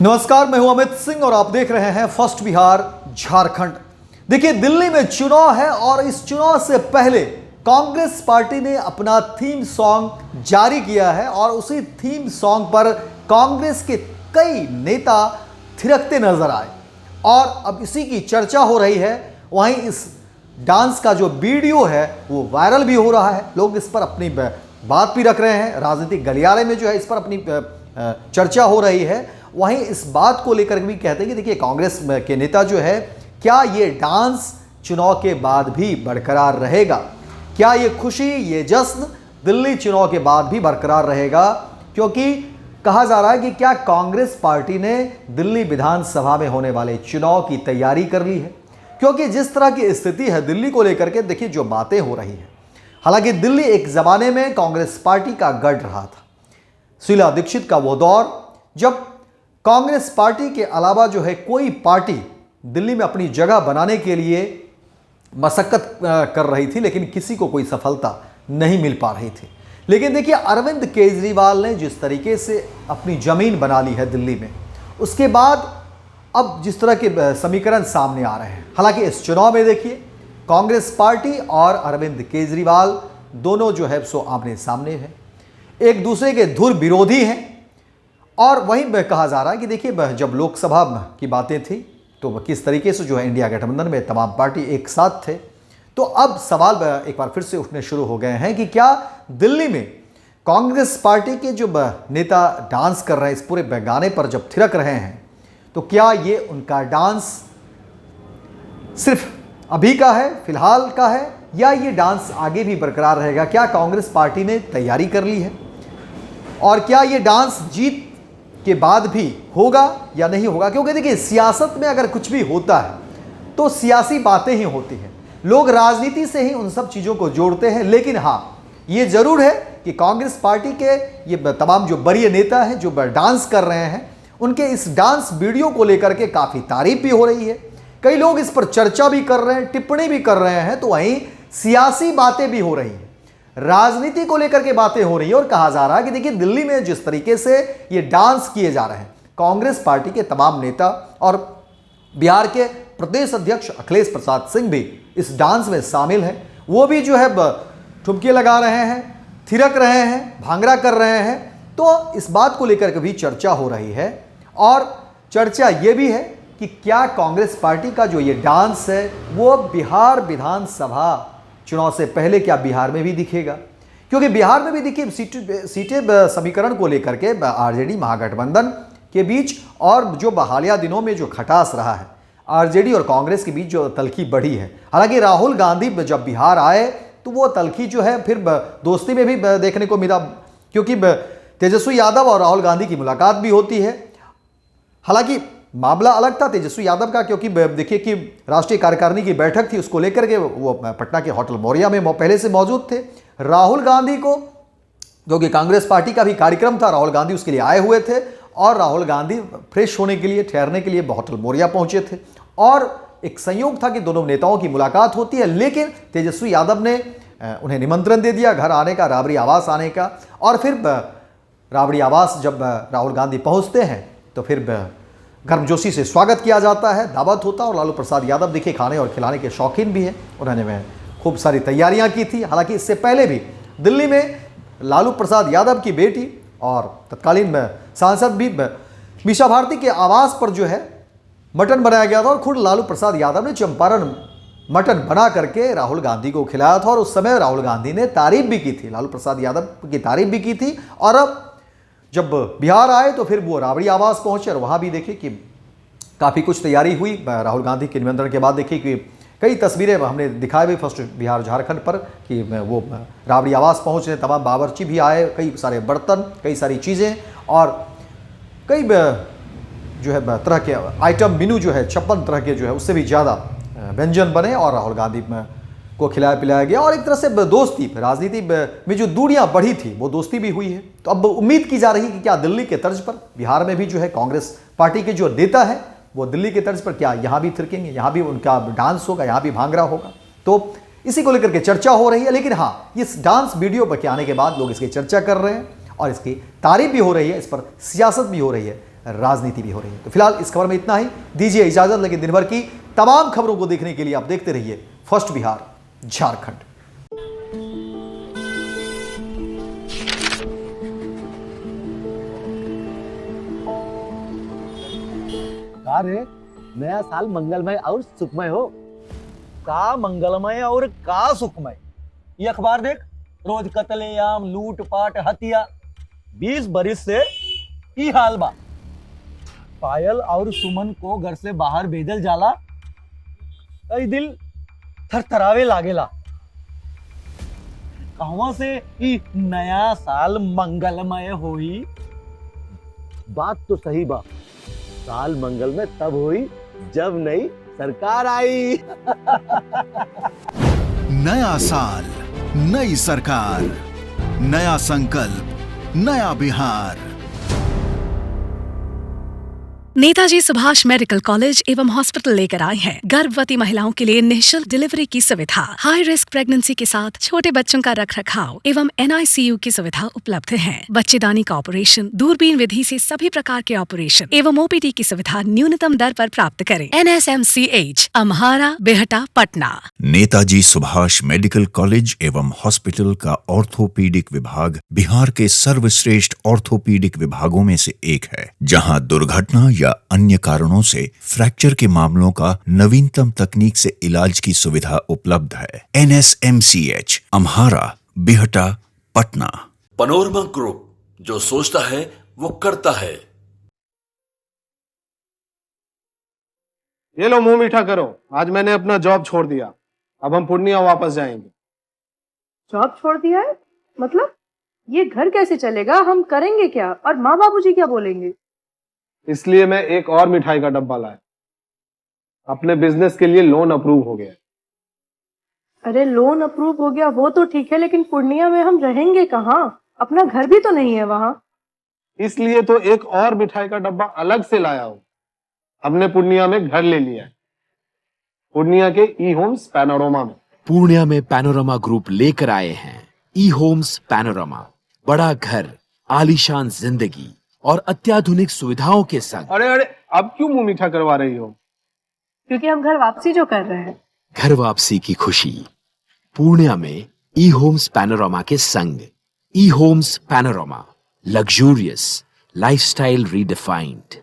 नमस्कार, मैं हूं अमित सिंह और आप देख रहे हैं फर्स्ट बिहार झारखंड। देखिए, दिल्ली में चुनाव है और इस चुनाव से पहले कांग्रेस पार्टी ने अपना थीम सॉन्ग जारी किया है और उसी थीम सॉन्ग पर कांग्रेस के कई नेता थिरकते नजर आए और अब इसी की चर्चा हो रही है। वहीं इस डांस का जो वीडियो है वो वायरल भी हो रहा है, लोग इस पर अपनी बात भी रख रहे हैं, राजनीतिक गलियारे में जो है इस पर अपनी चर्चा हो रही है। वहीं इस बात को लेकर भी कहते हैं कि देखिए, कांग्रेस के नेता जो है, क्या ये डांस चुनाव के बाद भी बरकरार रहेगा? क्या ये खुशी, ये जश्न दिल्ली चुनाव के बाद भी बरकरार रहेगा? क्योंकि कहा जा रहा है कि क्या कांग्रेस पार्टी ने दिल्ली विधानसभा में होने वाले चुनाव की तैयारी कर ली है? क्योंकि जिस तरह की स्थिति है दिल्ली को लेकर के, देखिए जो बातें हो रही हैं। हालांकि दिल्ली एक जमाने में कांग्रेस पार्टी का गढ़ रहा था। शीला दीक्षित का वो दौर जब कांग्रेस पार्टी के अलावा जो है कोई पार्टी दिल्ली में अपनी जगह बनाने के लिए मशक्कत कर रही थी, लेकिन किसी को कोई सफलता नहीं मिल पा रही थी। लेकिन देखिए, अरविंद केजरीवाल ने जिस तरीके से अपनी जमीन बना ली है दिल्ली में, उसके बाद अब जिस तरह के समीकरण सामने आ रहे हैं। हालांकि इस चुनाव में देखिए, कांग्रेस पार्टी और अरविंद केजरीवाल दोनों जो है सो आमने सामने हैं, एक दूसरे के धुर विरोधी हैं। और वहीं कहा जा रहा है कि देखिए, जब लोकसभा की बातें थी तो किस तरीके से जो है इंडिया गठबंधन में तमाम पार्टी एक साथ थे। तो अब सवाल एक बार फिर से उठने शुरू हो गए हैं कि क्या दिल्ली में कांग्रेस पार्टी के जो नेता डांस कर रहे हैं, इस पूरे गाने पर जब थिरक रहे हैं, तो क्या ये उनका डांस सिर्फ अभी का है, फिलहाल का है, या ये डांस आगे भी बरकरार रहेगा? क्या कांग्रेस पार्टी ने तैयारी कर ली है? और क्या ये डांस जीत के बाद भी होगा या नहीं होगा? क्योंकि देखिए, सियासत में अगर कुछ भी होता है तो सियासी बातें ही होती हैं, लोग राजनीति से ही उन सब चीज़ों को जोड़ते हैं। लेकिन हाँ, ये जरूर है कि कांग्रेस पार्टी के ये तमाम जो वरीय नेता हैं जो डांस कर रहे हैं, उनके इस डांस वीडियो को लेकर के काफ़ी तारीफ भी हो रही है। कई लोग इस पर चर्चा भी कर रहे हैं, टिप्पणी भी कर रहे हैं। तो वहीं सियासी बातें भी हो रही हैं, राजनीति को लेकर के बातें हो रही है। और कहा जा रहा है कि देखिए, दिल्ली में जिस तरीके से ये डांस किए जा रहे हैं, कांग्रेस पार्टी के तमाम नेता और बिहार के प्रदेश अध्यक्ष अखिलेश प्रसाद सिंह भी इस डांस में शामिल हैं। वो भी जो है ठुमके लगा रहे हैं, थिरक रहे हैं, भांगड़ा कर रहे हैं। तो इस बात को लेकर के भी चर्चा हो रही है। और चर्चा ये भी है कि क्या कांग्रेस पार्टी का जो ये डांस है वो बिहार विधानसभा चुनाव से पहले क्या बिहार में भी दिखेगा? क्योंकि बिहार में भी देखिए, सीटें समीकरण को लेकर के आरजेडी महागठबंधन के बीच और जो हालिया दिनों में जो खटास रहा है, आरजेडी और कांग्रेस के बीच जो तल्खी बढ़ी है। हालांकि राहुल गांधी जब बिहार आए तो वो तल्खी जो है फिर दोस्ती में भी देखने को मिला, क्योंकि तेजस्वी यादव और राहुल गांधी की मुलाकात भी होती है। हालांकि मामला अलग था तेजस्वी यादव का, क्योंकि देखिए कि राष्ट्रीय कार्यकारिणी की बैठक थी, उसको लेकर के वो पटना के होटल मौर्या में पहले से मौजूद थे। राहुल गांधी को, क्योंकि कांग्रेस पार्टी का भी कार्यक्रम था, राहुल गांधी उसके लिए आए हुए थे और राहुल गांधी फ्रेश होने के लिए, ठहरने के लिए होटल मौर्या पहुंचे थे। और एक संयोग था कि दोनों नेताओं की मुलाकात होती है, लेकिन तेजस्वी यादव ने उन्हें निमंत्रण दे दिया घर आने का, राबड़ी आवास आने का। और फिर राबड़ी आवास जब राहुल गांधी पहुंचते हैं तो फिर गर्मजोशी से स्वागत किया जाता है, दावत होता है। और लालू प्रसाद यादव देखिए खाने और खिलाने के शौकीन भी हैं, उन्होंने खूब सारी तैयारियां की थी। हालांकि इससे पहले भी दिल्ली में लालू प्रसाद यादव की बेटी और तत्कालीन सांसद भी मीसा भारती के आवास पर जो है मटन बनाया गया था और खुद लालू प्रसाद यादव ने चंपारण मटन बना करके राहुल गांधी को खिलाया था। और उस समय राहुल गांधी ने तारीफ भी की थी, लालू प्रसाद यादव की तारीफ भी की थी। और अब जब बिहार आए तो फिर वो राबड़ी आवास पहुंचे और वहाँ भी देखिए कि काफ़ी कुछ तैयारी हुई। राहुल गांधी के निमंत्रण के बाद देखिए कि कई तस्वीरें हमने दिखाई हुई फर्स्ट बिहार झारखंड पर कि वो राबड़ी आवास पहुँचे, तमाम बावर्ची भी आए, कई सारे बर्तन, कई सारी चीज़ें और कई जो है तरह के आइटम मेनू जो है 56 तरह के जो है उससे भी ज़्यादा व्यंजन बने और राहुल गांधी को खिलाया पिलाया गया। और एक तरह से दोस्ती, राजनीति में जो दूरियां बढ़ी थी वो दोस्ती भी हुई है। तो अब उम्मीद की जा रही है कि क्या दिल्ली के तर्ज पर बिहार में भी जो है कांग्रेस पार्टी के जो नेता है वो दिल्ली के तर्ज पर क्या यहाँ भी थिरकेंगे, यहाँ भी उनका डांस होगा, यहाँ भी भांगड़ा होगा। तो इसी को लेकर के चर्चा हो रही है। लेकिन हाँ, इस डांस वीडियो पर आने के बाद लोग इसकी चर्चा कर रहे हैं और इसकी तारीफ भी हो रही है, इस पर सियासत भी हो रही है, राजनीति भी हो रही है। तो फिलहाल इस खबर में इतना ही, दीजिए इजाजत, लेकिन दिन भर की तमाम खबरों को देखने के लिए आप देखते रहिए फर्स्ट बिहार झारखंड। अरे नया साल मंगलमय और सुखमय हो। का मंगलमय और का सुखमय? ये अखबार देख, रोज कत्लेआम, लूटपाट, हत्या। 20 बरिस से ई हाल बा। पायल और सुमन को घर से बाहर भेजल जाला, कई दिल थरथरावे लागेला। कहवा से ई नया साल मंगलमय होई? बात तो सही बा, साल मंगल में तब हुई जब नई सरकार आई। नया साल, नई सरकार, नया संकल्प, नया बिहार। नेताजी सुभाष मेडिकल कॉलेज एवं हॉस्पिटल लेकर आए हैं गर्भवती महिलाओं के लिए निःशुल्क डिलीवरी की सुविधा। हाई रिस्क प्रेगनेंसी के साथ छोटे बच्चों का रखरखाव एवं NICU की सुविधा उपलब्ध है। बच्चेदानी का ऑपरेशन, दूरबीन विधि से सभी प्रकार के ऑपरेशन एवं OPD की सुविधा न्यूनतम दर पर प्राप्त करें। NSMCH, अम्हारा, बेहटा, पटना। नेताजी सुभाष मेडिकल कॉलेज एवं हॉस्पिटल का ऑर्थोपीडिक विभाग बिहार के सर्वश्रेष्ठ ऑर्थोपीडिक विभागों में से एक है, जहां दुर्घटना या अन्य कारणों से फ्रैक्चर के मामलों का नवीनतम तकनीक से इलाज की सुविधा उपलब्ध है। NSMCH, अम्हारा, बेहटा, पटना। पनोरमा ग्रुप, जो सोचता है वो करता है। ये लो, मुंह मीठा करो। आज मैंने अपना जॉब छोड़ दिया, अब हम पूर्णिया वापस जाएंगे। जॉब छोड़ दिया है? मतलब ये घर कैसे चलेगा? हम करेंगे क्या? और माँ बाबूजी क्या बोलेंगे? इसलिए मैं एक और मिठाई का डब्बा लाया। अपने बिजनेस के लिए लोन अप्रूव हो गया। अरे लोन अप्रूव हो गया वो तो ठीक है, लेकिन पूर्णिया में हम रहेंगे कहाँ? अपना घर भी तो नहीं है वहाँ। इसलिए तो एक और मिठाई का डब्बा अलग से लाया हूँ। हमने पूर्णिया में घर ले लिया है, पूर्णिया के ई होम्स पैनोरमा में। पूर्णिया में पैनोरमा ग्रुप लेकर आए हैं ई होम्स पैनोरमा। बड़ा घर, आलीशान जिंदगी और अत्याधुनिक सुविधाओं के संग। अरे अब क्यों मुंह मीठा करवा रही हो? क्योंकि हम घर वापसी जो कर रहे हैं। घर वापसी की खुशी पूर्णिया में ई होम्स पैनोरमा के संग। E Homes Panorama, luxurious lifestyle redefined.